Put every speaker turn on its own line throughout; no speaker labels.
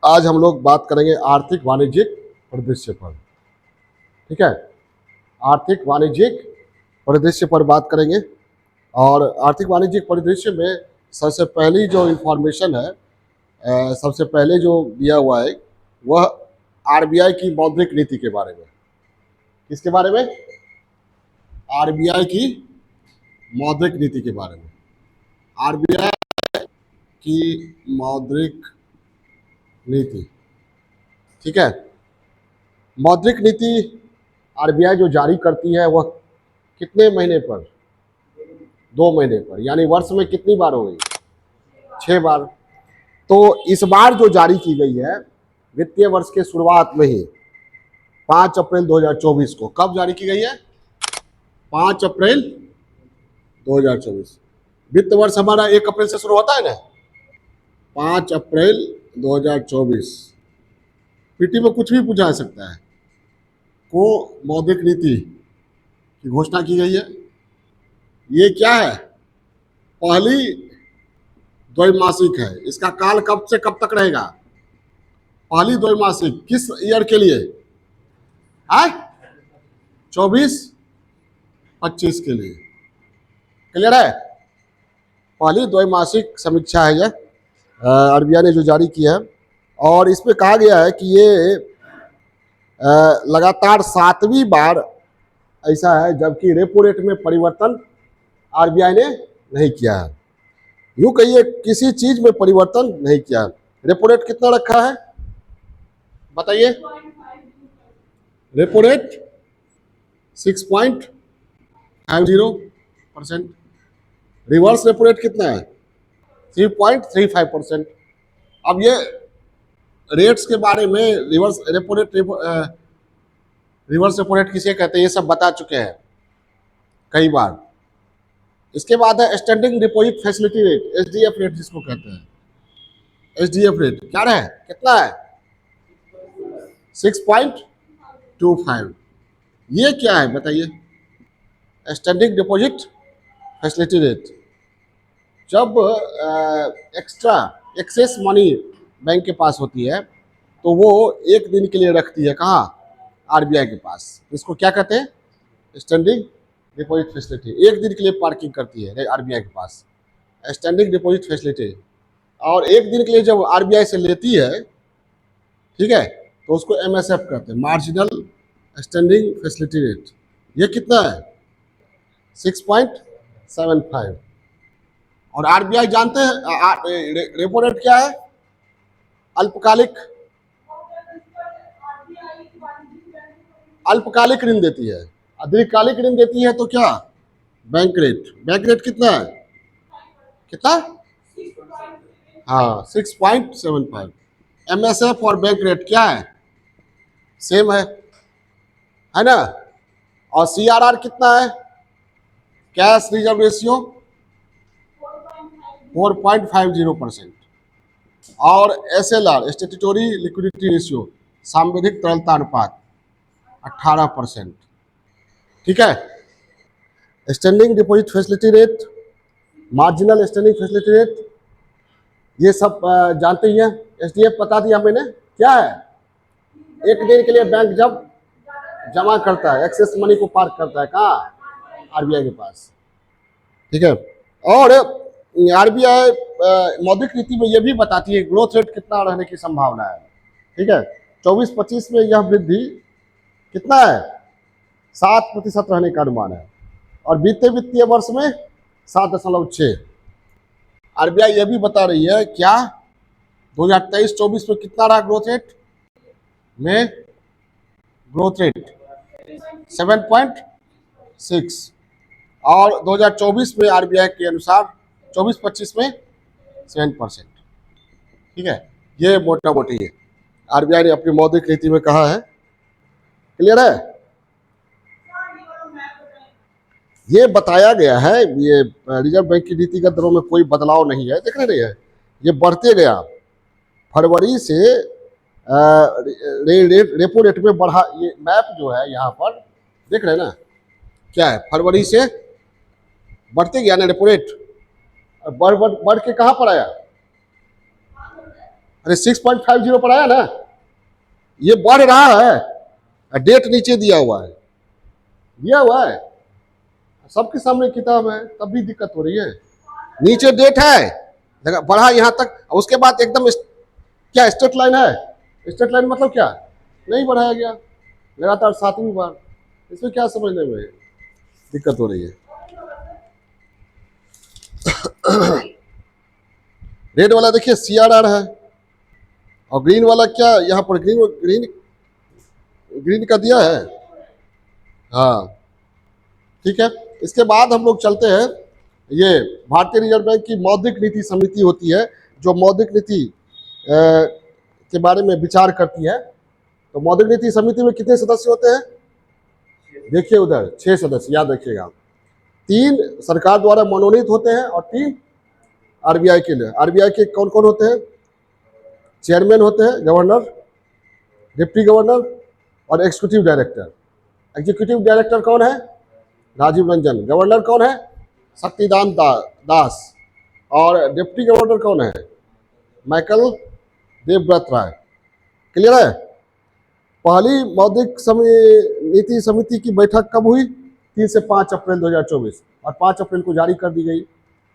आज हम लोग बात करेंगे आर्थिक वाणिज्यिक परिदृश्य पर। ठीक है, आर्थिक वाणिज्यिक परिदृश्य पर बात करेंगे। और आर्थिक वाणिज्यिक परिदृश्य में सबसे पहली जो इंफॉर्मेशन है, सबसे पहले जो दिया हुआ है वह आरबीआई की मौद्रिक नीति के बारे में। किसके बारे में? आरबीआई की मौद्रिक नीति के बारे में। आरबीआई की मौद्रिक नीति, ठीक है। मौद्रिक नीति आरबीआई जो जारी करती है वह कितने महीने पर? 2 महीने पर, यानी वर्ष में कितनी बार हो गई? 6 बार। तो इस बार जो जारी की गई है वित्तीय वर्ष के शुरुआत में ही 5 अप्रैल 2024 को। कब जारी की गई है? 5 अप्रैल 2024। वित्त वर्ष हमारा 1 अप्रैल से शुरू होता है ना, 5 अप्रैल 2024। पीटी में कुछ भी पूछा जा सकता है। को मौद्रिक नीति की घोषणा की गई है। ये क्या है? पहली द्वैमासिक है। इसका काल कब से कब तक रहेगा? पहली द्वैमासिक किस ईयर के लिए? 24-25 के लिए। क्लियर है? पहली द्वैमासिक समीक्षा है यह आरबीआई ने जो जारी किया है। और इसमें कहा गया है कि ये लगातार 7वीं बार ऐसा है जबकि रेपो रेट में परिवर्तन आरबीआई ने नहीं किया है। यूं कहिए किसी चीज में परिवर्तन नहीं किया। रेपो रेट कितना रखा है बताइए? Repo rate 6.50%। Reverse repo rate कितना है? 3.35%। अब ये रेट्स के बारे में रिवर्स रेपो रेट किसे कहते हैं ये सब बता चुके हैं कई बार। इसके बाद है standing deposit facility rate, SDF rate जिसको कहते हैं। एसडीएफ रेट क्या है? कितना है? 6.25। ये क्या है बताइए? Standing deposit facility rate. जब एक्सेस मनी बैंक के पास होती है तो वो 1 दिन के लिए रखती है। कहाँ? आरबीआई के पास। इसको क्या कहते हैं? Standing deposit facility. 1 दिन के लिए पार्किंग करती है आरबीआई के पास, स्टैंडिंग डिपॉजिट फैसिलिटी। और 1 दिन के लिए जब आरबीआई से लेती है, ठीक है, तो उसको एमएसएफ कहते हैं, मार्जिनल स्टैंडिंग फैसिलिटी रेट। ये कितना है? 6.75। और आरबीआई जानते हैं रेपो रेट क्या है? अल्पकालिक ऋण देती है। दीर्घकालिक ऋण देती है तो क्या? Bank rate. बैंक रेट कितना है? कितना? हाँ, 6.75। एमएसएफ और बैंक रेट क्या है? सेम है ना? और सीआरआर कितना है? Cash reserve ratio 4.50%। और एसएलआर स्टैट्यूटरी लिक्विडिटी रेशियो, सांविधिक तरलता अनुपात 18%। ठीक है। Standing deposit facility rate, marginal standing facility rate, ये सब जानते ही हैं। एसडीएफ बता दिया मैंने क्या है। 1 दिन के लिए बैंक जब जमा करता है, एक्सेस मनी को पार्क करता है कहाँ? आरबीआई के पास। ठीक है। और आरबीआई मौद्रिक नीति में यह भी बताती है ग्रोथ रेट कितना रहने की संभावना है। ठीक है, 24-25 में यह वृद्धि कितना है? 7% रहने का अनुमान है। और बीते वित्तीय वर्ष में 7.6। आरबीआई यह भी बता रही है क्या 2023-24 में कितना रहा ग्रोथ रेट में? Growth rate 7.6। और 2024 में आरबीआई के अनुसार 24-25 में 7%। ठीक है, ये मोटा मोटी है आरबीआई ने अपनी मौद्रिक नीति में कहा है। क्लियर है? ये बताया गया है, ये रिजर्व बैंक की नीतिगत दरों में कोई बदलाव नहीं है। देख रहे हैं ये बढ़ते गया। फरवरी से रेपो रेट में बढ़ा। ये मैप जो है यहाँ पर देख रहे हैं ना, क्या है? फरवरी से बढ़ते गया ना रेपो रेट। बढ़ के कहाँ पर आया? अरे 6.50 पर आया ना, ये बढ़ रहा है, डेट नीचे दिया हुआ है, दिया हुआ है, सबके सामने किताब है, तब भी दिक्कत हो रही है। नीचे डेट है, बढ़ा यहाँ तक, उसके बाद एकदम क्या स्ट्रेट लाइन है? स्ट्रेट लाइन मतलब क्या? नहीं बढ़ाया गया लगातार 7वीं बार, इसमें क्या समझने में दिक्कत हो रही है? रेड वाला देखिए CRR है, और ग्रीन वाला क्या यहाँ पर ग्रीन ग्रीन ग्रीन का दिया है। हाँ ठीक है, इसके बाद हम लोग चलते हैं, ये भारतीय रिजर्व बैंक की मौद्रिक नीति समिति होती है, जो मौद्रिक नीति के बारे में विचार करती है। तो मौद्रिक नीति समिति में कितने सदस्य होते हैं? देखिए उधर 6 सदस्य, याद रखिएगा। 3 सरकार द्वारा मनोनीत होते हैं और 3 RBI के लिए। RBI के कौन कौन होते हैं? चेयरमैन होते हैं, गवर्नर, डिप्टी गवर्नर और एग्जीक्यूटिव डायरेक्टर। एग्जीक्यूटिव डायरेक्टर कौन है? राजीव रंजन। गवर्नर कौन है? शक्तिकांत दास। और डिप्टी गवर्नर कौन है? माइकल देवव्रत राय। क्लियर है? पहली मौद्रिक नीति समिति की बैठक कब हुई? 3 से 5 अप्रैल 2024, और 5 अप्रैल को जारी कर दी गई।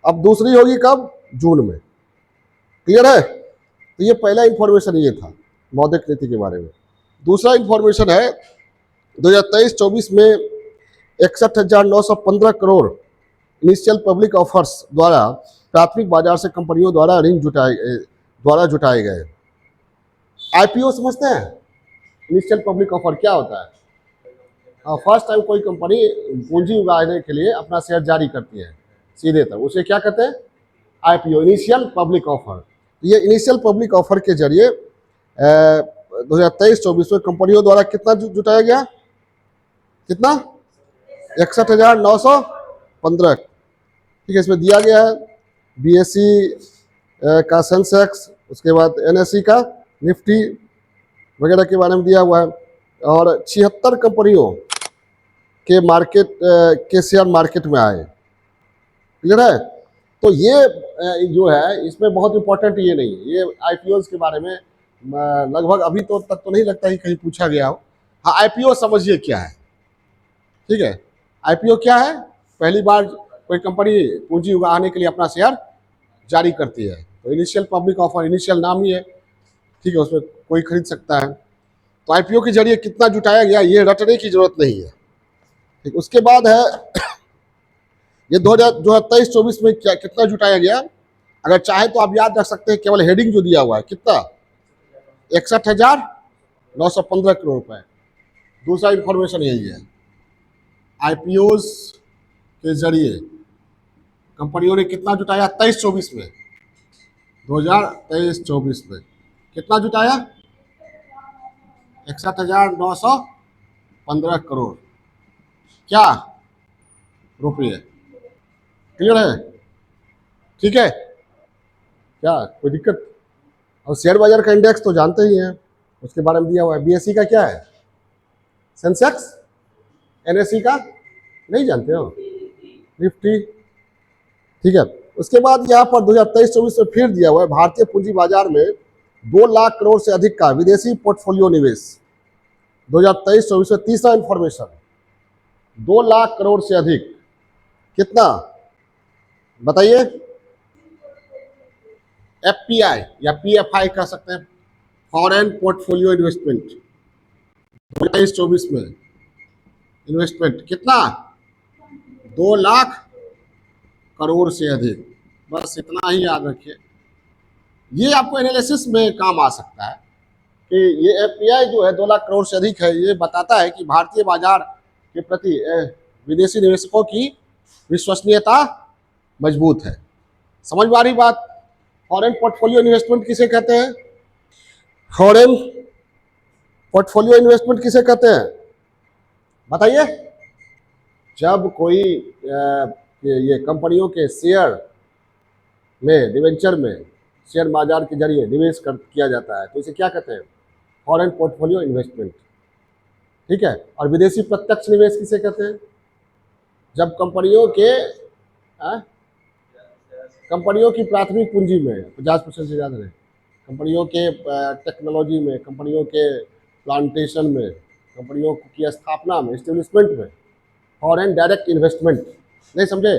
अब दूसरी होगी कब? जून में। क्लियर है? तो ये पहला इंफॉर्मेशन ये था मौद्रिक नीति के बारे में। दूसरा इंफॉर्मेशन है 2023-24 में 61,915 करोड़ इनिशियल पब्लिक ऑफर्स द्वारा प्राथमिक बाजार से कंपनियों द्वारा ऋण जुटाए गए। IPO समझते हैं? इनिशियल पब्लिक ऑफर क्या होता है? फर्स्ट टाइम कोई कंपनी पूंजी उगाने के लिए अपना शेयर जारी करती है सीधे तक, उसे क्या कहते हैं? IPO, initial public offer. ये इनिशियल पब्लिक ऑफर के जरिए 2023-24 में कंपनियों द्वारा कितना जुटाया गया? कितना? 61,915। ठीक है, इसमें दिया गया है BSE का सेंसेक्स, उसके बाद NSE का निफ्टी वगैरह के बारे में दिया हुआ है, और 76 कंपनियों के शेयर मार्केट में आए। क्लियर है? तो ये जो है, इसमें बहुत इंपॉर्टेंट ये नहीं है, ये IPOs के बारे में लगभग अभी तो तक तो नहीं लगता ही कहीं पूछा गया हो। हाँ, IPO समझिए क्या है। ठीक है, IPO क्या है? पहली बार कोई कंपनी पूंजी उगाने के लिए अपना शेयर जारी करती है, तो इनिशियल पब्लिक ऑफर, इनिशियल नाम ही है, ठीक है, उसमें कोई खरीद सकता है। तो IPO के जरिए कितना जुटाया गया ये रटने की जरूरत नहीं है। ठीक, उसके बाद है ये 2023-24 में क्या कितना जुटाया गया? अगर चाहे तो आप याद रख सकते हैं, केवल हेडिंग जो दिया हुआ है कितना? 61,915 करोड़ रुपए। दूसरा इंफॉर्मेशन यही है, IPOs के जरिए कंपनियों ने कितना जुटाया 23-24 में? 2023-24 में कितना जुटाया? 61,915 करोड़ क्या रुपये। क्लियर है? ठीक है, क्या कोई दिक्कत? और शेयर बाजार का इंडेक्स तो जानते ही हैं, उसके बारे में दिया हुआ है। BSE का क्या है? सेंसेक्स। NSE का नहीं जानते हो? निफ्टी। ठीक है, उसके बाद यहाँ पर 2023-24 में फिर दिया हुआ है, भारतीय पूंजी बाजार में 2 लाख करोड़ से अधिक का विदेशी पोर्टफोलियो निवेश 2023-24 में। तीसरा इंफॉर्मेशन, 2 लाख करोड़ से अधिक, कितना बताइए? FPI या PFI कह सकते हैं, फॉरेन पोर्टफोलियो इन्वेस्टमेंट। 2023-24 में इन्वेस्टमेंट कितना? 2 लाख करोड़ से अधिक। बस इतना ही याद रखिए, ये आपको एनालिसिस में काम आ सकता है कि ये FPI जो है 2 लाख करोड़ से अधिक है, ये बताता है कि भारतीय बाजार के प्रति विदेशी निवेशकों की विश्वसनीयता मजबूत है। समझ में आ रही बात? फॉरेन पोर्टफोलियो इन्वेस्टमेंट किसे कहते हैं? फॉरेन पोर्टफोलियो इन्वेस्टमेंट किसे कहते हैं बताइए? जब कोई ये कंपनियों के शेयर में, डिवेंचर में, शेयर बाजार के जरिए निवेश किया जाता है, तो इसे क्या कहते हैं? Foreign portfolio investment. ठीक है, और विदेशी प्रत्यक्ष निवेश किसे कहते हैं? जब कंपनियों की प्राथमिक पूंजी में 50% से ज़्यादा नहीं, कंपनियों के टेक्नोलॉजी में, कंपनियों के प्लांटेशन में, कंपनियों की स्थापना में, इस्टेब्लिशमेंट में, फॉरेन डायरेक्ट इन्वेस्टमेंट। नहीं समझे?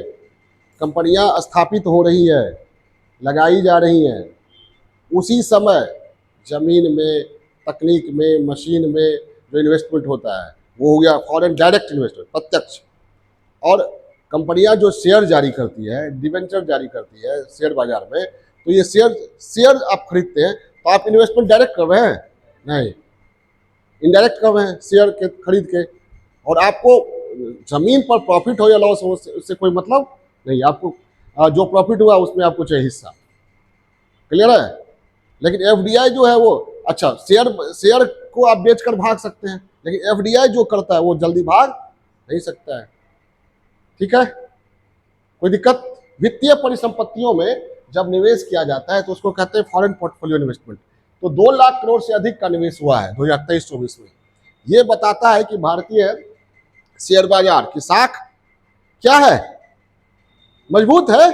कंपनियां स्थापित हो रही है, लगाई जा रही हैं, उसी समय जमीन में, तकनीक में, मशीन में जो इन्वेस्टमेंट होता है वो हो गया फॉरेन डायरेक्ट इन्वेस्टमेंट, प्रत्यक्ष। और कंपनियां जो शेयर जारी करती है, डिवेंचर जारी करती है शेयर बाजार में, तो ये शेयर आप खरीदते हैं तो आप इन्वेस्टमेंट डायरेक्ट कर रहे हैं? नहीं, इनडायरेक्ट कर रहे हैं शेयर के खरीद के। और आपको जमीन पर प्रॉफिट हो या लॉस हो उससे कोई मतलब नहीं, आपको जो प्रॉफिट हुआ उसमें आपको चाहिए हिस्सा। क्लियर है? लेकिन एफडीआई जो है वो, अच्छा शेयर को आप बेचकर भाग सकते हैं, लेकिन एफडीआई जो करता है वो जल्दी भाग नहीं सकता है। ठीक है, कोई दिक्कत? वित्तीय परिसंपत्तियों में जब निवेश किया जाता है तो उसको कहते हैं फॉरेन पोर्टफोलियो इन्वेस्टमेंट। तो 2 लाख करोड़ से अधिक का निवेश हुआ है 2023-24 में। ये बताता है कि भारतीय शेयर बाजार की साख क्या है? मजबूत है।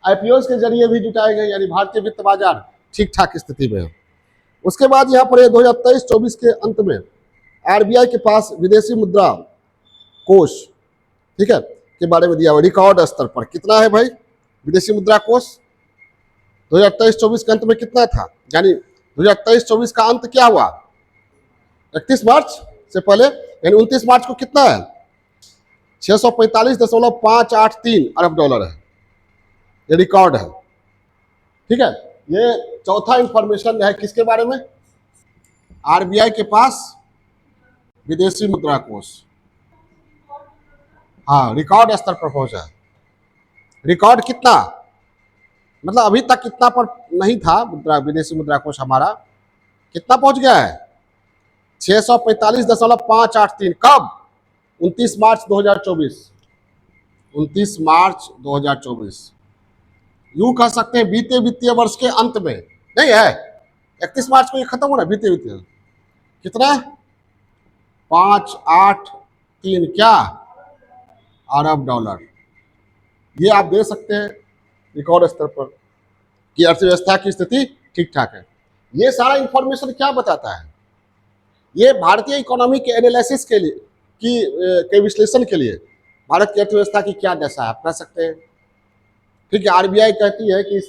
आईपीओ के जरिए भी जुटाए गए, यानी भारतीय वित्त बाजार ठीक ठाक स्थिति में है। उसके बाद यहाँ पर 2023-24 के अंत में आरबीआई के पास विदेशी मुद्रा कोष, ठीक है, के बारे में दिया हुआ रिकॉर्ड स्तर पर कितना है भाई विदेशी मुद्रा कोष? 2023-24 के अंत में कितना था? यानी 2023-24 का अंत क्या हुआ? 31 मार्च से पहले, यानी 29 मार्च को कितना है? 645.583 अरब डॉलर है, ये रिकॉर्ड है। ठीक है, ये चौथा इंफॉर्मेशन है किसके बारे में? आरबीआई के पास विदेशी मुद्रा कोष, हाँ, रिकॉर्ड स्तर पर पहुंचा है। रिकॉर्ड कितना? मतलब अभी तक कितना पर नहीं था विदेशी मुद्रा कोष हमारा, कितना पहुंच गया है? 645.583। कब? 29 मार्च 2024। 29 मार्च 2024, यूं कह सकते हैं बीते वित्तीय वर्ष के अंत में। नहीं है, 31 मार्च को ये खत्म होना बीते वित्तीय। कितना? 583 क्या अरब डॉलर। ये आप दे सकते हैं रिकॉर्ड स्तर पर कि अर्थव्यवस्था की स्थिति ठीक ठाक है। ये सारा इंफॉर्मेशन क्या बताता है? ये भारतीय इकोनॉमी के एनालिसिस के लिए के विश्लेषण के लिए भारत की अर्थव्यवस्था की क्या दशा है आप कह सकते हैं। ठीक है, आरबीआई कहती है कि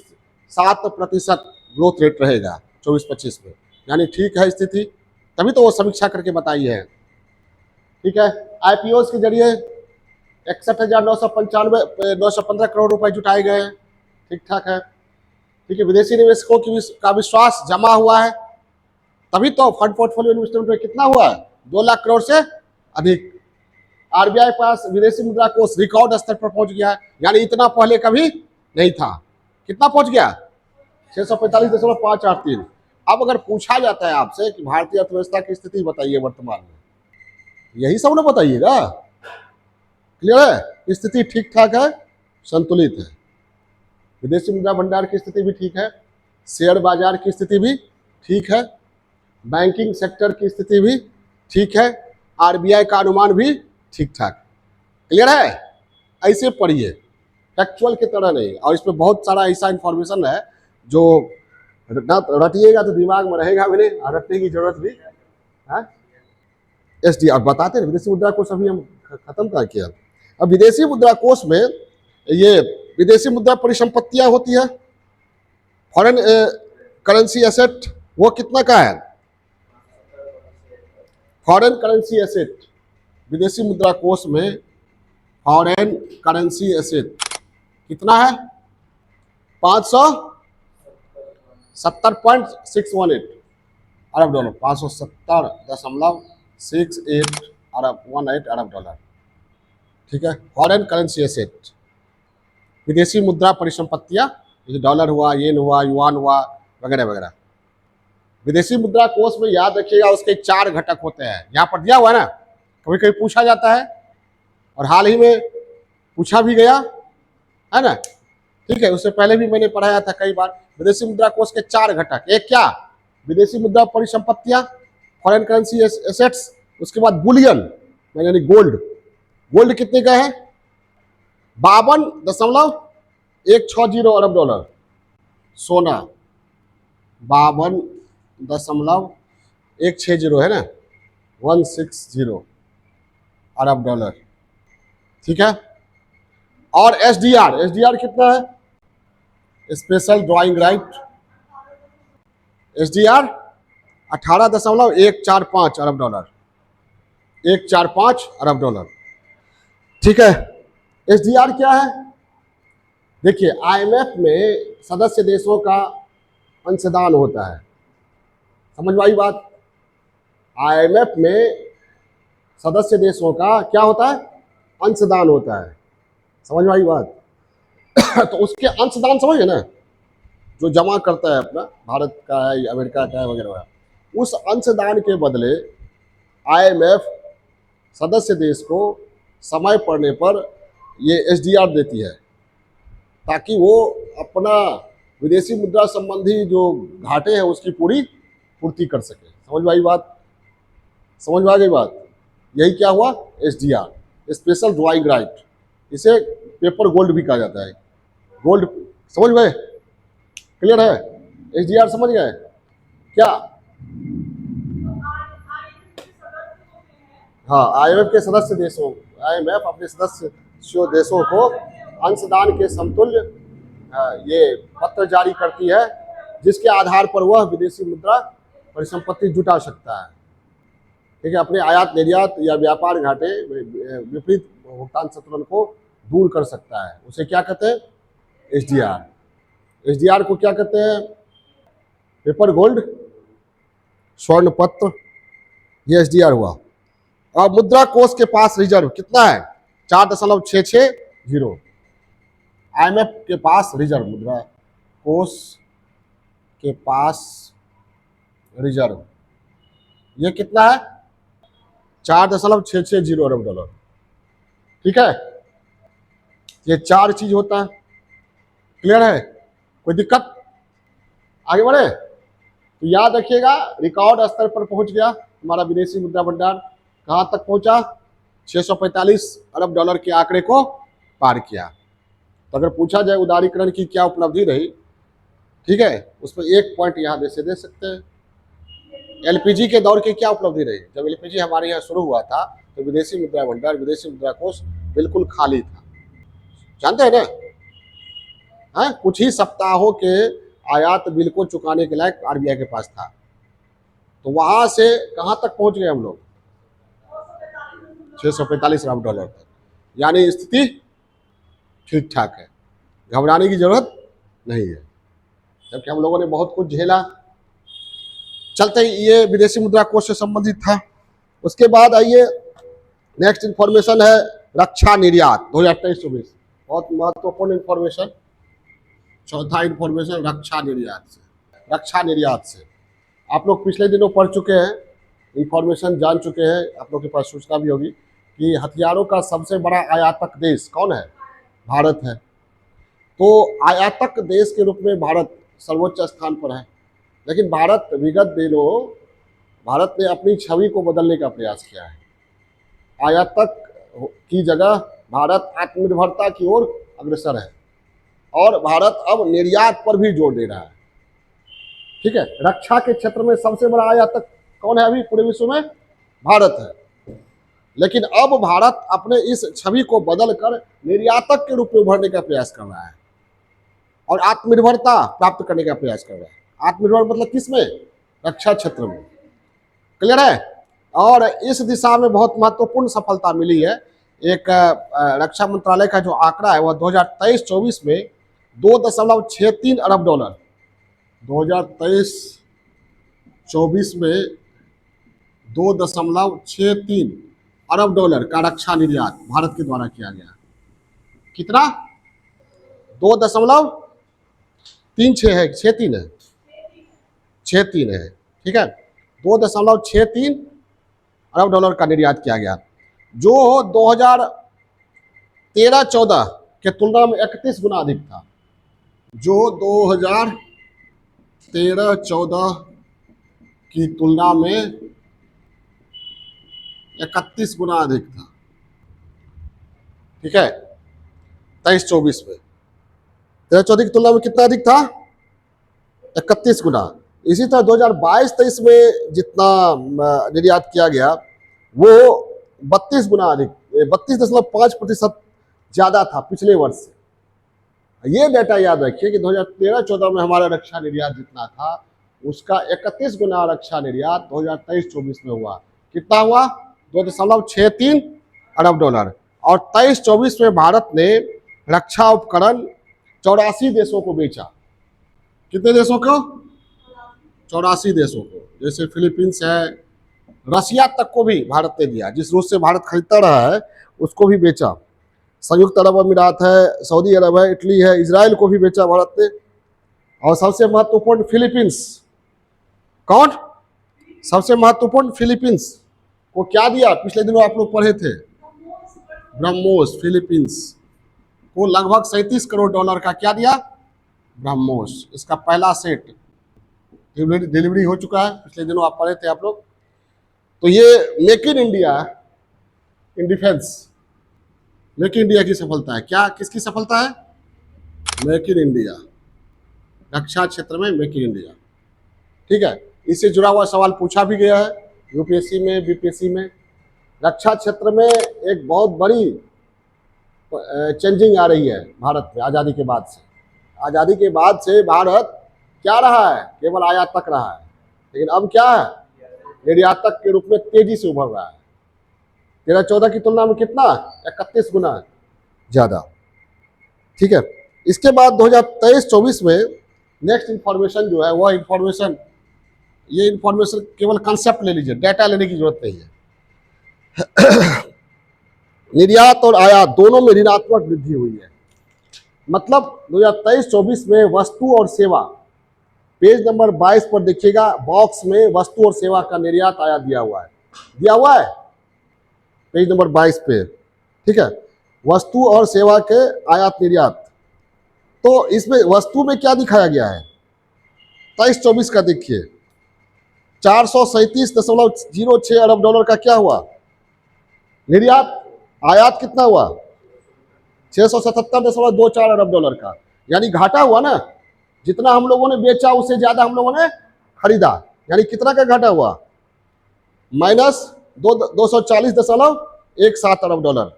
7% ग्रोथ रेट रहेगा 24-25 में, यानी ठीक है स्थिति, तभी तो वो समीक्षा करके बताई है। ठीक है, आईपीओ के जरिए 61,915 करोड़ रुपए जुटाए गए हैं, ठीक ठाक है। ठीक है, विदेशी निवेशकों का विश्वास जमा हुआ है, तभी तो फंड पोर्टफोलियो इन्वेस्टमेंट में कितना हुआ है? 2 लाख करोड़ से अधिक। आरबीआई पास विदेशी मुद्रा कोष रिकॉर्ड स्तर पर पहुंच गया है, यानी इतना पहले कभी नहीं था। कितना पहुंच गया? 645.583। अब अगर पूछा जाता है आपसे कि भारतीय अर्थव्यवस्था की स्थिति बताइए वर्तमान में, यही सब ना बताइएगा। क्लियर है? स्थिति ठीक ठाक है, संतुलित है, विदेशी मुद्रा भंडार की स्थिति भी ठीक है, शेयर बाजार की स्थिति भी ठीक है, बैंकिंग सेक्टर की स्थिति भी ठीक है, आरबीआई का अनुमान भी ठीक ठाक। क्लियर है? ऐसे पढ़िए, फैक्चुअल की तरह नहीं। और इसमें बहुत सारा ऐसा इंफॉर्मेशन है जो रटिएगा तो दिमाग में रहेगा भी नहीं, और रटने की जरूरत भी है। एसडी अब बताते हैं विदेशी मुद्रा कोष अभी हम खत्म कर किया। अब विदेशी मुद्रा कोष में ये विदेशी मुद्रा परिसंपत्तियां होती है, फॉरेन करेंसी एसेट, वो कितना का है? फॉरेन करेंसी एसेट, विदेशी मुद्रा कोष में फॉरेन करेंसी एसेट कितना है? 570.618 अरब डॉलर, 570.68 अरब डॉलर। ठीक है, फॉरेन करेंसी एसेट, विदेशी मुद्रा परिसंपत्तियां, जैसे डॉलर हुआ, येन हुआ, युआन हुआ, वगैरह वगैरह। विदेशी मुद्रा कोष में याद रखिएगा उसके 4 घटक होते हैं, यहाँ पर दिया हुआ है ना, कभी कभी पूछा जाता है और हाल ही में पूछा भी गया है ना। ठीक है, उससे पहले भी मैंने पढ़ाया था कई बार। विदेशी मुद्रा कोष के 4 घटक, एक क्या? विदेशी मुद्रा परिसंपत्तियां, फॉरेन करेंसी एसेट्स, उसके बाद बुलियन यानी गोल्ड। गोल्ड कितने का है? 52.160 अरब डॉलर सोना। 52.160 है ना, 160 अरब डॉलर। ठीक है। और एसडीआर, एसडीआर कितना है? स्पेशल ड्राइंग राइट, एसडीआर 18.145 अरब डॉलर, 145 अरब डॉलर। ठीक है। एसडीआर क्या है? देखिए, आईएमएफ में सदस्य देशों का अंशदान होता है, समझ में आई बात? आईएमएफ में सदस्य देशों का क्या होता है? अंशदान होता है, समझ में आई बात? तो उसके अंशदान समझे ना, जो जमा करता है अपना, भारत का है या अमेरिका का है वगैरह वगैरह, उस अंशदान के बदले आईएमएफ सदस्य देश को समय पड़ने पर ये एसडीआर देती है, ताकि वो अपना विदेशी मुद्रा संबंधी जो घाटे हैं उसकी पूरी पूर्ति कर सके। समझ में आई बात? समझ में आ गई बात? यही क्या हुआ? SDR, special drawing right. इसे पेपर गोल्ड भी कहा जाता है, गोल्ड। समझ में? क्लियर है? एसडीआर समझ गए क्या? हाँ, आईएमएफ के सदस्य देशों, आईएमएफ अपने सदस्य देशों को अंशदान के समतुल्य ये पत्र जारी करती है, जिसके आधार पर वह विदेशी मुद्रा परिसंपत्ति जुटा सकता है। ठीक है, अपने आयात निर्यात या व्यापार घाटे, विपरीत भुगतान संतुलन को दूर कर सकता है। उसे क्या कहते हैं? एसडीआर। एसडीआर को क्या कहते हैं? पेपर गोल्ड, स्वर्ण पत्र, ये एसडीआर हुआ। और मुद्रा कोष के पास रिजर्व कितना है? 4.660। आईएमएफ के पास रिजर्व, मुद्रा कोष के पास रिजर्व ये कितना है? 4.660 अरब डॉलर। ठीक है, ये चार चीज होता है। क्लियर है? कोई दिक्कत? आगे बढ़े तो याद रखिएगा, रिकॉर्ड स्तर पर पहुंच गया हमारा विदेशी मुद्रा भंडार। कहां तक पहुंचा? 645 अरब डॉलर के आंकड़े को पार किया। तो अगर पूछा जाए उदारीकरण की क्या उपलब्धि रही, ठीक है, उसमें एक पॉइंट यहां दे सकते हैं। एलपीजी के दौर की क्या उपलब्धि रही? जब एलपीजी हमारे यहाँ शुरू हुआ था तो विदेशी मुद्रा भंडार, विदेशी मुद्रा कोष बिल्कुल खाली था, जानते हैं ना? कुछ ही सप्ताहों के आयात बिल को चुकाने के लायक आरबीआई के पास था। तो वहां से कहां तक पहुंच गए हम लोग? 645 अरब डॉलर तक। यानी स्थिति ठीक ठाक है, घबराने की जरूरत नहीं है, जबकि हम लोगों ने बहुत कुछ झेला। चलते ये विदेशी मुद्रा कोष से संबंधित था। उसके बाद आइए, नेक्स्ट इंफॉर्मेशन है रक्षा निर्यात 2023-24, बहुत महत्वपूर्ण इंफॉर्मेशन। चौथा इंफॉर्मेशन रक्षा निर्यात से। रक्षा निर्यात से आप लोग पिछले दिनों पढ़ चुके हैं, इंफॉर्मेशन जान चुके हैं, आप लोग के पास सूचना भी होगी कि हथियारों का सबसे बड़ा आयातक देश कौन है? भारत है। तो आयातक देश के रूप में भारत सर्वोच्च स्थान पर है। लेकिन भारत विगत दिनों, भारत ने अपनी छवि को बदलने का प्रयास किया है। आयातक की जगह भारत आत्मनिर्भरता की ओर अग्रसर है और भारत अब निर्यात पर भी जोर दे रहा है। ठीक है, रक्षा के क्षेत्र में सबसे बड़ा आयातक कौन है अभी पूरे विश्व में? भारत है। लेकिन अब भारत अपने इस छवि को बदलकर निर्यातक के रूप में उभरने का प्रयास कर रहा है और आत्मनिर्भरता प्राप्त करने का प्रयास कर रहा है। आत्मनिर्भर मतलब किसमें? रक्षा क्षेत्र में। क्लियर है? और इस दिशा में बहुत महत्वपूर्ण सफलता मिली है। एक रक्षा मंत्रालय का जो आंकड़ा है वह 2023-24 में 2.63 अरब डॉलर, 2023-24 में 2.63 अरब डॉलर का रक्षा निर्यात भारत के द्वारा किया गया। कितना? 2.36 है, 63 है, 63 है। ठीक है, 2.63 अरब डॉलर का निर्यात किया गया, जो 2013-14 के तुलना में 31 गुना अधिक था। जो 2013-14 की तुलना में 31 गुना अधिक था। ठीक है, 23-24 में 13-14 की तुलना में कितना अधिक था? 31 गुना। इसी तरह 2022-23 में जितना निर्यात किया गया वो 32 गुना अधिक, 32.5% ज़्यादा था पिछले वर्ष से। ये डेटा याद रखिए कि 2013-14 में हमारा रक्षा निर्यात जितना था उसका 31 गुना रक्षा निर्यात 2023-24 में हुआ। कितना हुआ? 2.63 अरब डॉलर। और 23-24 में भारत ने रक्षा उपकरण 84 देशों को बेचा। कितने देशों को? 84 देशों को। जैसे फिलीपींस है, रसिया तक को भी भारत ने दिया। जिस रूस से भारत खरीदता रहा है उसको भी बेचा। संयुक्त अरब अमीरात है, सऊदी अरब है, इटली है, इजराइल को भी बेचा भारत ने। और सबसे महत्वपूर्ण फिलीपींस। कौन? सबसे महत्वपूर्ण फिलीपींस को क्या दिया? पिछले दिनों आप लोग पढ़े थे, ब्रह्मोस। फिलीपींस को लगभग 37 करोड़ डॉलर का क्या दिया? ब्रह्मोस। इसका पहला सेट डिलीवरी हो चुका है, पिछले दिनों आप पढ़े थे आप लोग। तो ये make in India in defence, make in India की सफलता है। क्या, किसकी सफलता है? मेक इन इंडिया, रक्षा क्षेत्र में मेक इन इंडिया। ठीक है, इससे जुड़ा हुआ सवाल पूछा भी गया है यूपीएससी में, बीपीएससी में। रक्षा क्षेत्र में एक बहुत बड़ी चेंजिंग आ रही है भारत में आज़ादी के बाद से। आज़ादी के बाद से भारत क्या रहा है? केवल आयात तक रहा है, लेकिन अब क्या है? निर्यातक के रूप में तेजी से उभर रहा है। 13-14 की तुलना में कितना? 31 गुना ज़्यादा। ठीक है, इसके बाद 2023-24 में नेक्स्ट इंफॉर्मेशन जो है वह इंफॉर्मेशन, ये इंफॉर्मेशन केवल कंसेप्ट ले लीजिए, डाटा लेने की जरूरत नहीं है। निर्यात और आयात दोनों में ऋणात्मक वृद्धि हुई है। मतलब 2023-24 में वस्तु और सेवा, पेज नंबर 22 पर देखिएगा, बॉक्स में वस्तु और सेवा का निर्यात आयात दिया हुआ है। दिया हुआ है पेज नंबर 22 पे। ठीक है, वस्तु और सेवा के आयात निर्यात। तो इसमें वस्तु में क्या दिखाया गया है? 23-24 का देखिए, 437.06 अरब डॉलर का क्या हुआ? निर्यात। आयात कितना हुआ? 677.24 अरब डॉलर का, यानी घाटा हुआ ना। जितना हम लोगों ने बेचा उससे ज्यादा हम लोगों ने खरीदा, यानी कितना का घाटा हुआ? -240.17 अरब डॉलर।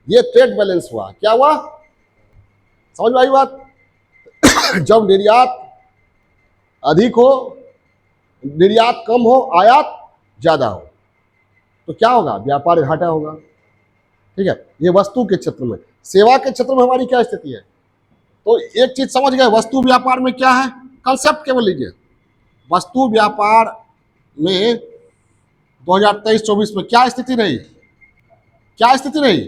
ये ट्रेड बैलेंस हुआ। क्या हुआ? समझ में आई बात? जब निर्यात अधिक हो, निर्यात कम हो, आयात ज्यादा हो, तो क्या होगा? व्यापार घाटा होगा। ठीक है, ये वस्तु के क्षेत्र में। सेवा के क्षेत्र में हमारी क्या स्थिति है? तो एक चीज समझ गए, वस्तु व्यापार में क्या है? कंसेप्ट केवल लीजिए। वस्तु व्यापार में 2023-24 में क्या स्थिति रही? क्या स्थिति रही?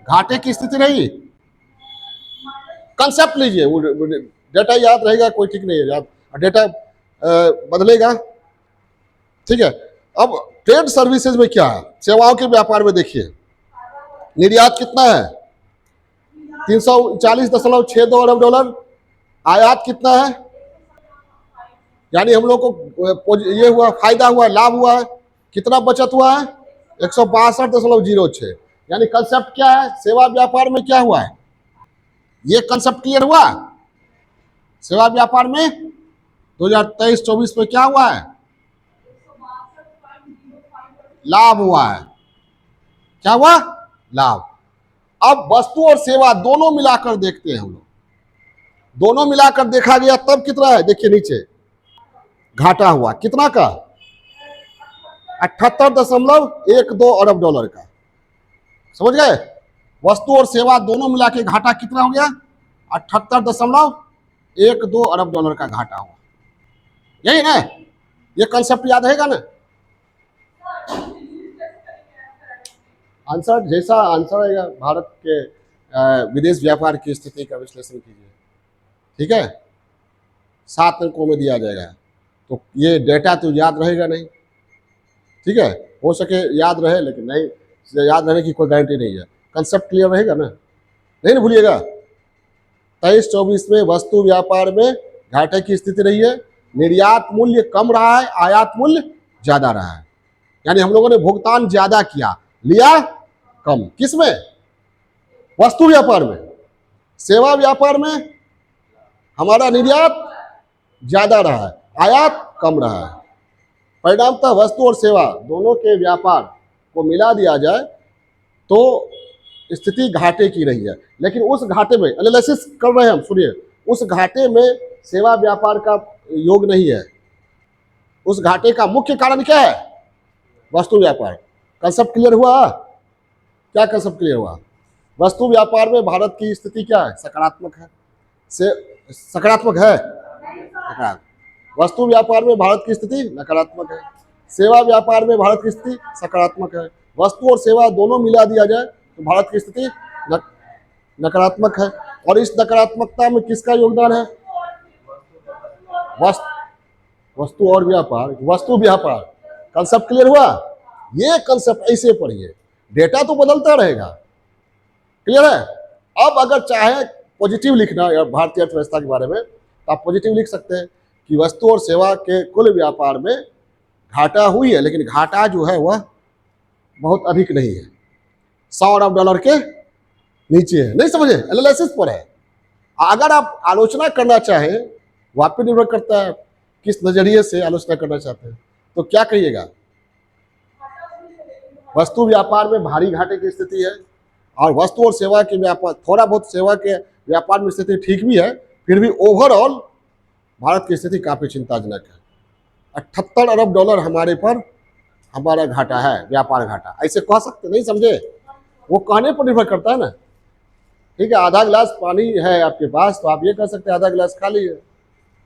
घाटे की स्थिति रही। कंसेप्ट लीजिए, वो डेटा याद रहेगा, कोई ठीक नहीं है याद, डेटा बदलेगा। ठीक है, अब ट्रेड सर्विसेज में क्या है? सेवाओं के व्यापार में देखिए, निर्यात कितना है? 340.62 अरब डॉलर। आयात कितना है? यानी हम लोग को ये हुआ, फायदा हुआ, लाभ हुआ है। कितना बचत हुआ है? 162.06। यानी कंसेप्ट क्या है? सेवा व्यापार में क्या हुआ है? ये कंसेप्ट क्लियर हुआ? सेवा व्यापार में 2023-24 में क्या हुआ है? लाभ हुआ है। क्या हुआ? लाभ। अब वस्तु और सेवा दोनों मिलाकर देखते हैं हम लोग। दोनों मिलाकर देखा गया तब कितना है? देखिए नीचे, घाटा हुआ कितना का? 78.12 अरब डॉलर का। समझ गए? वस्तु और सेवा दोनों मिला के घाटा कितना हो गया? 78.12 अरब डॉलर का घाटा हुआ। यही ना? ये कंसेप्ट याद रहेगा ना? आंसर जैसा आंसर रहेगा, भारत के विदेश व्यापार की स्थिति का विश्लेषण कीजिए। ठीक है, 7 अंकों में दिया जाएगा। तो ये डेटा तो याद रहेगा नहीं। ठीक है, हो सके याद रहे, लेकिन नहीं, याद रहने की कोई गारंटी नहीं है। कंसेप्ट क्लियर रहेगा ना? नहीं ना भूलिएगा। 23-24 में वस्तु व्यापार में घाटे की स्थिति रही है। निर्यात मूल्य कम रहा है, आयात मूल्य ज्यादा रहा है। यानी हम लोगों ने भुगतान ज्यादा किया, लिया कम। किसमें? वस्तु व्यापार में। सेवा व्यापार में हमारा निर्यात ज्यादा रहा है, आयात कम रहा है। परिणामतः वस्तु और सेवा दोनों के व्यापार को मिला दिया जाए तो स्थिति घाटे की रही है। लेकिन उस घाटे में एनालिसिस कर रहे हैं हम, सुनिए, उस घाटे में सेवा व्यापार का योग नहीं है। उस घाटे का मुख्य कारण क्या है? वस्तु व्यापार। कंसेप्ट क्लियर हुआ? क्या कंसेप्ट क्लियर हुआ? वस्तु व्यापार में भारत की स्थिति क्या है? सकारात्मक है। सकारात्मक है, नकारात्मक। वस्तु व्यापार में भारत की स्थिति नकारात्मक है। सेवा व्यापार में भारत की स्थिति सकारात्मक है। वस्तु और सेवा दोनों मिला दिया जाए तो भारत की स्थिति नकारात्मक है। और इस नकारात्मकता में किसका योगदान है? वस्तु और व्यापार, वस्तु व्यापार। कंसेप्ट क्लियर हुआ? ये कंसेप्ट ऐसे पढ़िए, डेटा तो बदलता रहेगा। क्लियर है? अब अगर चाहे पॉजिटिव लिखना या भारतीय अर्थव्यवस्था के बारे में तो आप पॉजिटिव लिख सकते हैं कि वस्तु और सेवा के कुल व्यापार में घाटा हुई है, लेकिन घाटा जो है वह बहुत अधिक नहीं है, $100 अरब के नीचे है। नहीं समझे? एनालिसिस पर है। अगर आप आलोचना करना चाहें, वहाँ पे निर्भर करता है किस नजरिए से आलोचना करना चाहते हैं। तो क्या कहिएगा? वस्तु व्यापार में भारी घाटे की स्थिति है और वस्तु और सेवा के व्यापार, थोड़ा बहुत सेवा के व्यापार में स्थिति ठीक भी है, फिर भी ओवरऑल भारत की स्थिति काफी चिंताजनक है। $78 अरब हमारे पर हमारा घाटा है, व्यापार घाटा। ऐसे कह सकते? नहीं समझे? वो कहने पर निर्भर करता है ना। ठीक है, आधा गिलास पानी है आपके पास तो आप ये कह सकते हैं आधा गिलास खाली है।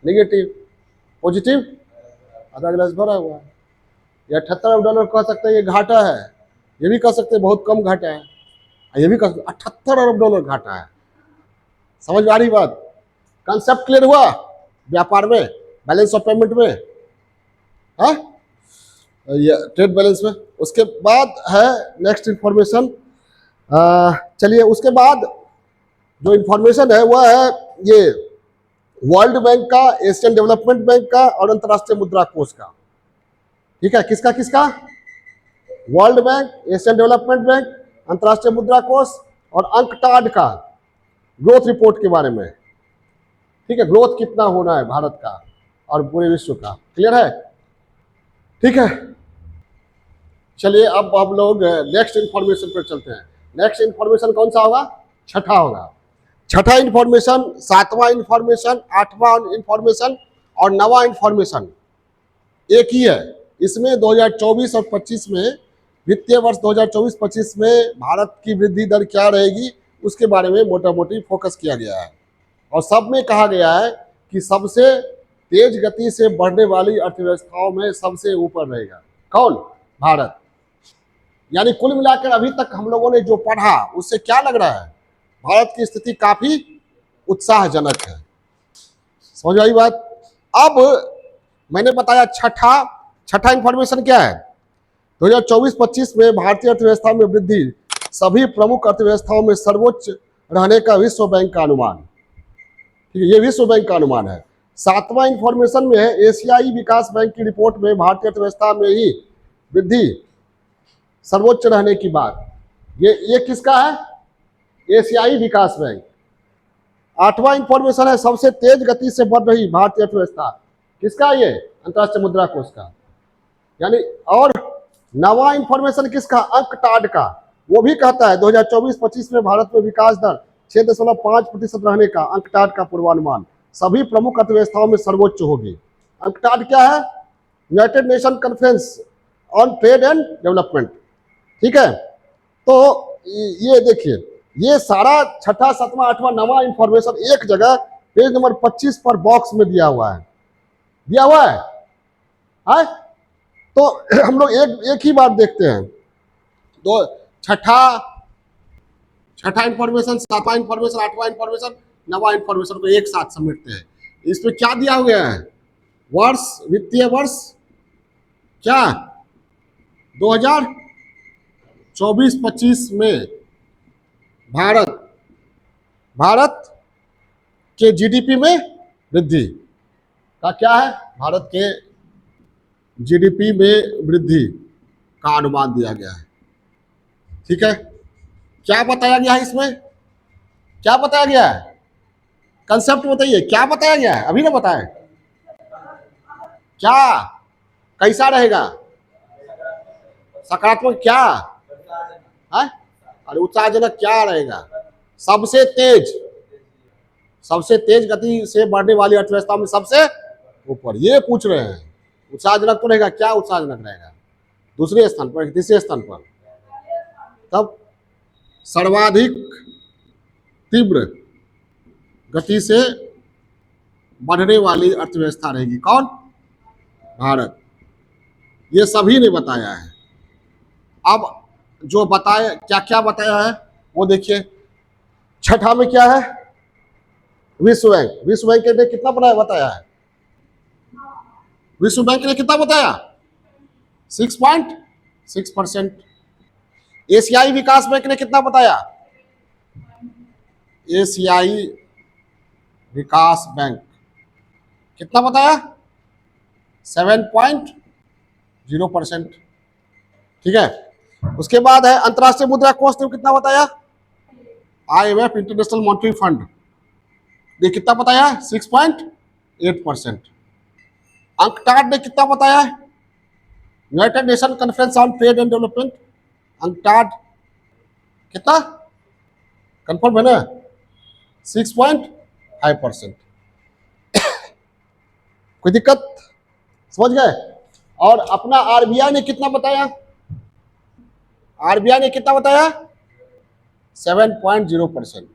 नेगेटिव। पॉजिटिव, आधा गिलास भरा हुआ है। या $78 अरब कह सकते हैं ये घाटा है, ये भी कह सकते हैं बहुत कम घाटा है, ये भी कह सकते $78 अरब घाटा है। समझ में आ रही बात? कंसेप्ट क्लियर हुआ? व्यापार में, बैलेंस ऑफ पेमेंट में, हाँ, ये ट्रेड बैलेंस में। उसके बाद है नेक्स्ट इंफॉर्मेशन। चलिए, उसके बाद जो इंफॉर्मेशन है वह है ये वर्ल्ड बैंक का, एशियन डेवलपमेंट बैंक का और अंतर्राष्ट्रीय मुद्रा कोष का। ठीक है, किसका किसका? World bank, Asian development bank, अंतर्राष्ट्रीय मुद्रा कोष और अंकटाड का ग्रोथ रिपोर्ट के बारे में। ठीक है, ग्रोथ कितना होना है भारत का और पूरे विश्व का। क्लियर है? ठीक है, चलिए अब हम लोग नेक्स्ट इंफॉर्मेशन पर चलते हैं। नेक्स्ट इंफॉर्मेशन कौन सा होगा? छठा होगा। छठा इंफॉर्मेशन, सातवां इंफॉर्मेशन, आठवां इंफॉर्मेशन और नवा इंफॉर्मेशन एक ही है। इसमें 2024 और 25 में, वित्तीय वर्ष 2024-25 में भारत की वृद्धि दर क्या रहेगी उसके बारे में मोटा मोटी फोकस किया गया है। और सब में कहा गया है कि सबसे तेज गति से बढ़ने वाली अर्थव्यवस्थाओं में सबसे ऊपर रहेगा कौन? भारत। यानी कुल मिलाकर अभी तक हम लोगों ने जो पढ़ा उससे क्या लग रहा है? भारत की स्थिति काफी उत्साहजनक है। समझ आई बात? अब मैंने बताया छठा इंफॉर्मेशन क्या है? 2024-25 में भारतीय अर्थव्यवस्था में वृद्धि सभी प्रमुख अर्थव्यवस्थाओं में सर्वोच्च रहने का विश्व बैंक का अनुमान। ठीक है, ये विश्व बैंक का अनुमान है। सातवां इंफॉर्मेशन में है एशियाई विकास बैंक की रिपोर्ट में भारतीय अर्थव्यवस्था में ही वृद्धि सर्वोच्च रहने की बात। ये किसका है? एशियाई विकास बैंक। आठवां इंफॉर्मेशन है सबसे तेज गति से बढ़ रही भारतीय अर्थव्यवस्था। किसका? ये अंतर्राष्ट्रीय मुद्रा कोष का। यानी और नवा इंफॉर्मेशन किसका? अंकटाड का। वो भी कहता है 2024-25 में भारत में विकास दर 6.5% रहने का अंकटाड का पूर्वानुमान सभी प्रमुख अर्थव्यवस्थाओं में सर्वोच्च होगी। अंकटाड क्या है? United nation conference on trade and development. ठीक है, तो ये देखिए, ये सारा छठा, सातवां, आठवां, नवा इंफॉर्मेशन एक जगह पेज नंबर 25 पर बॉक्स में दिया हुआ है। दिया हुआ है, है? तो हम लोग एक ही बात देखते हैं। तो छठा इंफॉर्मेशन, सातवां इंफॉर्मेशन, आठवां इंफॉर्मेशन, नवा इंफॉर्मेशन को एक साथ समेटते हैं। इसमें क्या दिया हुआ है? वर्ष, वित्तीय वर्ष क्या 2024-25 में भारत के जीडीपी में वृद्धि का क्या है? भारत के जीडीपी में वृद्धि का अनुमान दिया गया है। ठीक है, क्या बताया गया है इसमें? क्या बताया गया है? कंसेप्ट बताइए, क्या बताया गया है? अभी ना बताएं। क्या कैसा रहेगा? सकारात्मक क्या है? अरे उत्साहजनक क्या रहेगा? सबसे तेज, सबसे तेज गति से बढ़ने वाली अर्थव्यवस्था में सबसे ऊपर, ये पूछ रहे हैं। उत्साहजनक तो रहेगा, क्या उत्साहजनक रहेगा? दूसरे स्थान पर, तीसरे स्थान पर। तब सर्वाधिक तीव्र गति से बढ़ने वाली अर्थव्यवस्था रहेगी कौन? भारत। ये सभी ने बताया है। अब जो बताया, क्या क्या बताया है वो देखिए। छठा में क्या है? विश्व बैंक। विश्व बैंक ने कितना बताया है? विश्व बैंक ने कितना बताया? 6.6%। एशियाई विकास बैंक ने कितना बताया? एशियाई विकास बैंक कितना बताया? 7.0%। ठीक है। उसके बाद है अंतर्राष्ट्रीय मुद्रा कोष ने कितना बताया? IMF इंटरनेशनल मॉनिटरी फंड ने कितना बताया? 6.8%। अंकटाड ने कितना बताया? United nation conference on trade and development, UNCTAD कितना कंफर्म है ना? 6.5%। कोई दिक्कत? समझ गए? और अपना RBI ने कितना बताया? RBI ने कितना बताया? 7.0%।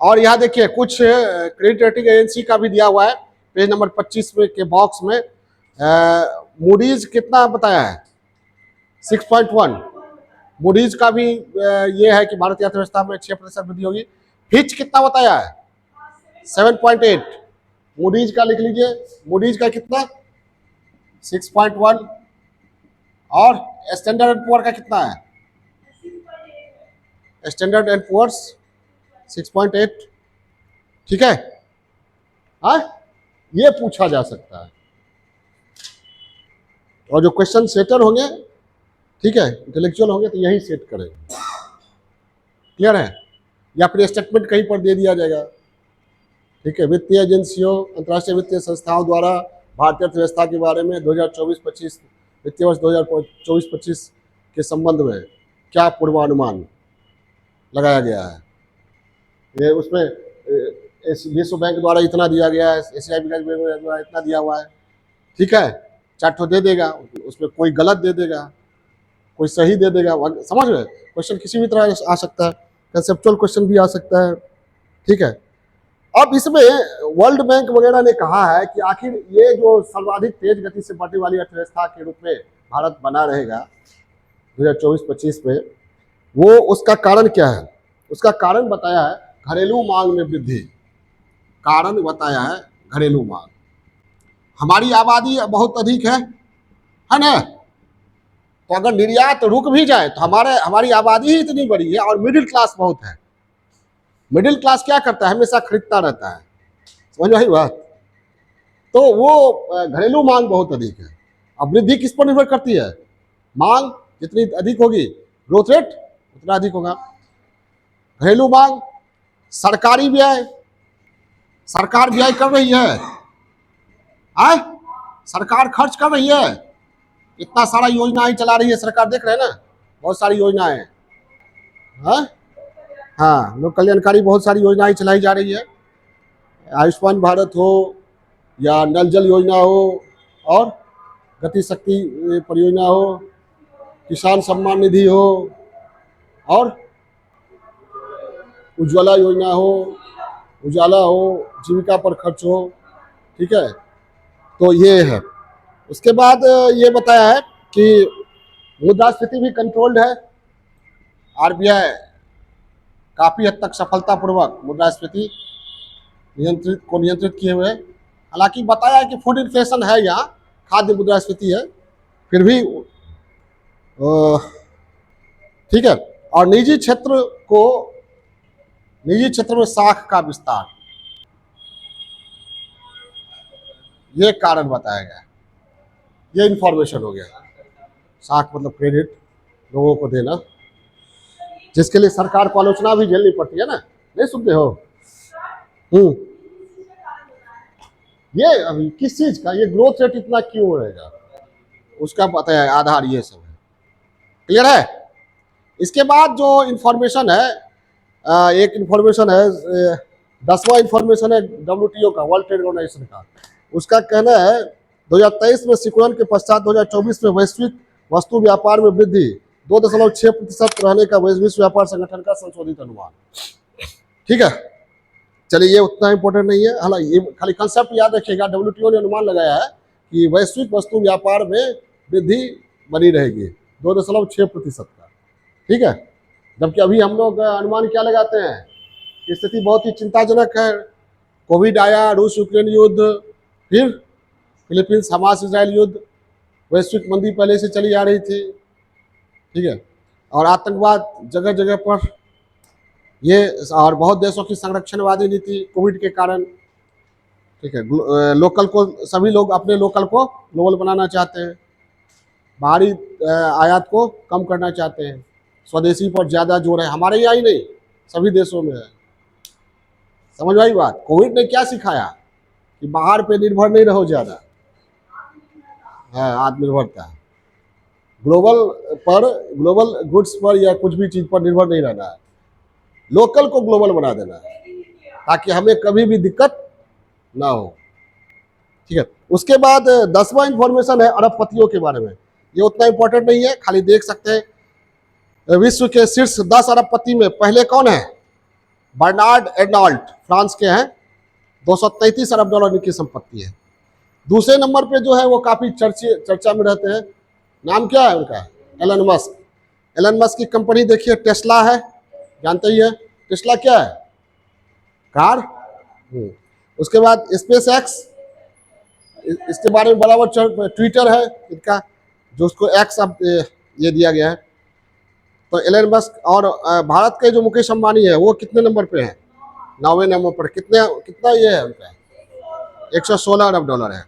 और यहाँ देखिए कुछ क्रेडिट रेटिंग एजेंसी का भी दिया हुआ है पेज नंबर 25 में के बॉक्स में। मूडीज कितना बताया है? 6.1। मूडीज का भी ये है कि भारतीय अर्थव्यवस्था में 6% वृद्धि होगी। फिच कितना बताया है? 7.8। मूडीज का लिख लीजिए, मूडीज का कितना? 6.1। और स्टैंडर्ड एंड पुअर का कितना है? Standard and poor's 6.8। ठीक है। हाँ, ये पूछा जा सकता है। और जो क्वेश्चन सेटर होंगे, ठीक है, इंटेलेक्चुअल होंगे, तो यही सेट करेंगे। क्लियर है? या फिर स्टेटमेंट कहीं पर दे दिया जाएगा। ठीक है। वित्तीय एजेंसियों, अंतर्राष्ट्रीय वित्तीय संस्थाओं द्वारा भारतीय अर्थव्यवस्था के बारे में 2024-25 वित्तीय वर्ष 2024-25 के संबंध में क्या पूर्वानुमान लगाया गया है? ये उसमें विश्व बैंक द्वारा इतना दिया गया है, एशियाई विकास बैंक द्वारा इतना दिया हुआ है। ठीक है। चार्ट दे देगा, उसमें कोई गलत दे देगा, कोई सही दे देगा। समझ रहे? क्वेश्चन किसी भी तरह आ सकता है, कंसेप्चुअल क्वेश्चन भी आ सकता है। ठीक है। अब इसमें वर्ल्ड बैंक वगैरह ने कहा है कि आखिर ये जो सर्वाधिक तेज गति से बढ़ने वाली अर्थव्यवस्था के रूप में भारत बना रहेगा 2024-25 में, वो उसका कारण क्या है? उसका कारण बताया है घरेलू मांग में वृद्धि। कारण बताया है घरेलू मांग। हमारी आबादी बहुत अधिक है ना? तो अगर निर्यात रुक भी जाए तो हमारी आबादी ही इतनी बड़ी है और मिडिल क्लास बहुत है। मिडिल क्लास क्या करता है? हमेशा खरीदता रहता है। समझ में आई बात? तो वो घरेलू मांग बहुत अधिक है। अब वृद्धि किस पर निर्भर करती है? मांग जितनी अधिक होगी, ग्रोथ रेट उतना अधिक होगा। घरेलू मांग, सरकारी व्यय, सरकार व्यय कर रही है, आए? सरकार खर्च कर रही है। इतना सारा योजनाएं चला रही है सरकार, देख रहे हैं ना, बहुत सारी योजनाएं। हाँ, लोक कल्याणकारी बहुत सारी योजनाएं चलाई जा रही है। आयुष्मान भारत हो या नल जल योजना हो और गति शक्ति परियोजना हो, किसान सम्मान निधि हो और उज्ज्वला योजना हो, उजाला हो, जीविका पर खर्च हो। ठीक है। तो ये है। उसके बाद ये बताया है कि मुद्रास्फीति भी कंट्रोल्ड है। RBI काफी हद तक सफलतापूर्वक मुद्रास्फीति नियंत्रित किए हुए। हालांकि बताया है कि फूड इन्फ्लेशन है, यहाँ खाद्य मुद्रास्फीति है, फिर भी ठीक है। और निजी क्षेत्र में साख का विस्तार, ये कारण बताया गया। ये इंफॉर्मेशन हो गया। साख मतलब क्रेडिट लोगों को देना, जिसके लिए सरकार को आलोचना भी झेलनी पड़ती है ना, नहीं सुनते हो? ये अभी किस चीज का, ये ग्रोथ रेट इतना क्यों रहेगा, उसका पता है, आधार ये सब है। क्लियर है। इसके बाद जो इंफॉर्मेशन है, एक इंफॉर्मेशन है, 10वां इंफॉर्मेशन है WTO का, वर्ल्ड ट्रेड ऑर्गेनाइजेशन का। उसका कहना है 2023 में सिकुड़न के पश्चात 2024 में वैश्विक वस्तु व्यापार में वृद्धि 2.6% रहने का विश्व व्यापार संगठन का संशोधित अनुमान। ठीक है, चलिए ये उतना इंपॉर्टेंट नहीं है, हालांकि ये खाली कंसेप्ट याद रखिएगा। WTO ने अनुमान लगाया है कि वैश्विक वस्तु व्यापार में वृद्धि बनी रहेगी 2.6% का। ठीक है, जबकि अभी हम लोग अनुमान क्या लगाते हैं, स्थिति बहुत ही चिंताजनक है। कोविड आया, रूस यूक्रेन युद्ध, फिर फिलीपींस हमास इजराइल युद्ध, वैश्विक मंदी पहले से चली आ रही थी। ठीक है, और आतंकवाद जगह जगह पर ये, और बहुत देशों की संरक्षणवादी नीति कोविड के कारण। ठीक है, लोकल को, सभी लोग अपने लोकल को ग्लोबल बनाना चाहते हैं, बाहरी आयात को कम करना चाहते हैं, स्वदेशी पर ज़्यादा जोर है। हमारे यहाँ ही नहीं, सभी देशों में है। समझ आई बात। कोविड ने क्या सिखाया कि बाहर पे निर्भर नहीं रहो ज़्यादा, है आत्मनिर्भरता, ग्लोबल पर, ग्लोबल गुड्स पर या कुछ भी चीज़ पर निर्भर नहीं रहना है, लोकल को ग्लोबल बना देना है ताकि हमें कभी भी दिक्कत ना हो। ठीक है, उसके बाद 10वां इंफॉर्मेशन है अरबपतियों के बारे में। ये उतना इंपॉर्टेंट नहीं है, खाली देख सकते हैं। विश्व के शीर्ष 10 अरबपति में पहले कौन है, बर्नार्ड एर्नॉल्ट, फ्रांस के हैं, 233 अरब डॉलर इनकी संपत्ति है। दूसरे नंबर पे जो है वो काफी चर्चा में रहते हैं, नाम क्या है उनका, एलन मस्क। एलन मस्क की कंपनी देखिए टेस्ला है, जानते ही है टेस्ला क्या है, कार। उसके बाद स्पेस एक्स, इसके बारे में बराबर, ट्विटर है इनका, जो उसको एक्स अब ये दिया गया है। तो एलन मस्क, और भारत के जो मुकेश अंबानी है वो कितने नंबर पे है, 9वें नंबर पर। कितना ये है उनका, 116 अरब डॉलर है।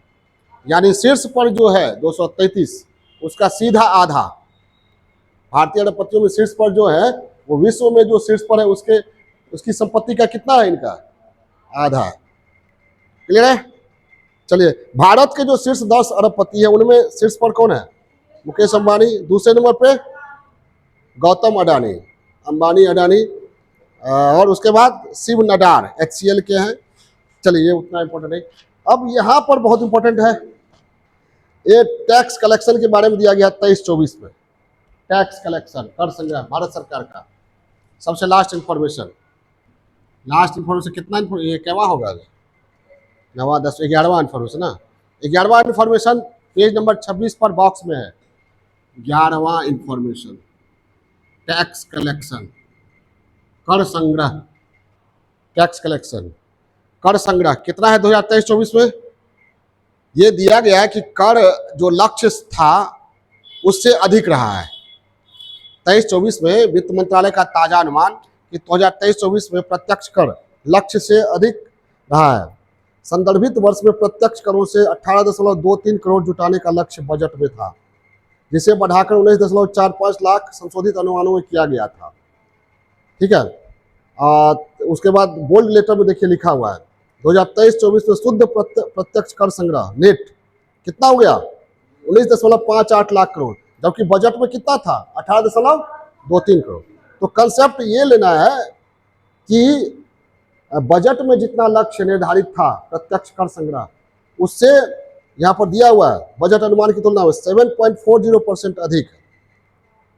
यानी शीर्ष पर जो है 233, उसका सीधा आधा। भारतीय अरबपतियों में शीर्ष पर जो है, वो विश्व में जो शीर्ष पर है उसकी संपत्ति का कितना है, इनका आधा। क्लियर है। चलिए, भारत के जो शीर्ष 10 अरबपति है उनमें शीर्ष पर कौन है, मुकेश अंबानी। दूसरे नंबर पे गौतम अडानी, अंबानी अडानी, और उसके बाद शिव नडार HCL के हैं। चलिए ये उतना इंपॉर्टेंट नहीं। अब यहाँ पर बहुत इंपॉर्टेंट है, ये टैक्स कलेक्शन के बारे में दिया गया 23-24 में। टैक्स कलेक्शन, कर संग्रह भारत सरकार का। सबसे लास्ट इंफॉर्मेशन कितना, ये क्या होगा, 9वां 10 11वां इंफॉर्मेशन ना, 11वां इंफॉर्मेशन पेज नंबर 26 पर बॉक्स में है। 11वां इंफॉर्मेशन, टैक्स कलेक्शन, कर संग्रह, टैक्स कलेक्शन, कर संग्रह कितना है 2023-24 में। ये दिया गया है कि कर जो लक्ष्य था उससे अधिक रहा है। 23-24 में वित्त मंत्रालय का ताजा अनुमान कि 2023-24 में प्रत्यक्ष कर लक्ष्य से अधिक रहा है। संदर्भित वर्ष में प्रत्यक्ष करों से 18.23 करोड़ जुटाने का लक्ष्य बजट में था, जिसे बढ़ाकर 19.45 लाख संशोधित अनुमानों में किया गया था। ठीक है, उसके बाद बोल्ड लेटर में देखिए लिखा हुआ है 2023-24 में शुद्ध प्रत्यक्ष कर संग्रह नेट कितना हो गया, 19.58 लाख करोड़, जबकि बजट में कितना था, 18.23 करोड़। तो कंसेप्ट ये लेना है कि बजट में जितना लक्ष्य निर्धारित था प्रत्यक्ष कर संग्रह, उससे यहाँ पर दिया हुआ है बजट अनुमान की तुलना में 7.40% अधिक है।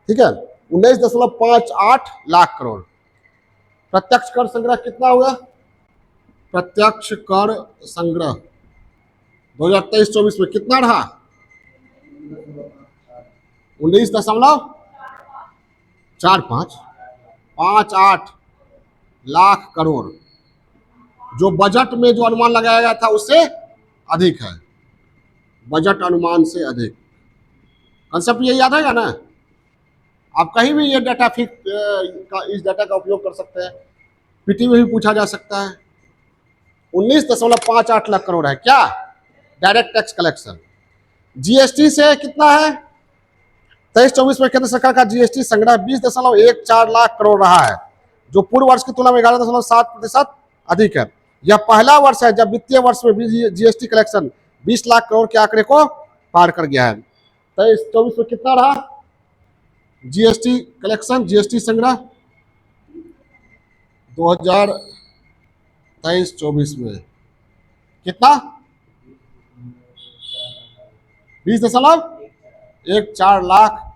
ठीक है, 19.58 लाख करोड़। प्रत्यक्ष कर संग्रह कितना होगा, प्रत्यक्ष कर संग्रह 2023-24 में कितना रहा, 19.58 लाख करोड़, जो बजट में जो अनुमान लगाया गया था उससे अधिक है, बजट अनुमान से अधिक। कंसेप्ट ये याद रहेगा ना। आप कहीं भी ये डाटा इस डाटा का उपयोग कर सकते हैं, पीटी में भी पूछा जा सकता है। 19.58 लाख करोड़ है क्या डायरेक्ट टैक्स कलेक्शन। जीएसटी से कितना है, 23-24 में केंद्र सरकार का जीएसटी संग्रह 20.14 लाख करोड़ रहा है, जो पूर्व वर्ष की तुलना में 11.7% अधिक है। यह पहला वर्ष है जब वित्तीय वर्ष में जीएसटी कलेक्शन 20 लाख करोड़ के आंकड़े को पार कर गया है। 23-24 में कितना रहा जीएसटी कलेक्शन, जीएसटी संग्रह? 2023-24 में कितना? 20.14 लाख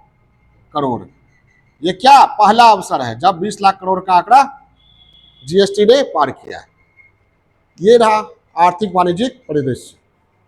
करोड़। ये क्या पहला अवसर है जब 20 लाख करोड़ का आंकड़ा जीएसटी ने पार किया है। ये रहा आर्थिक वाणिज्यिक परिदृश्य।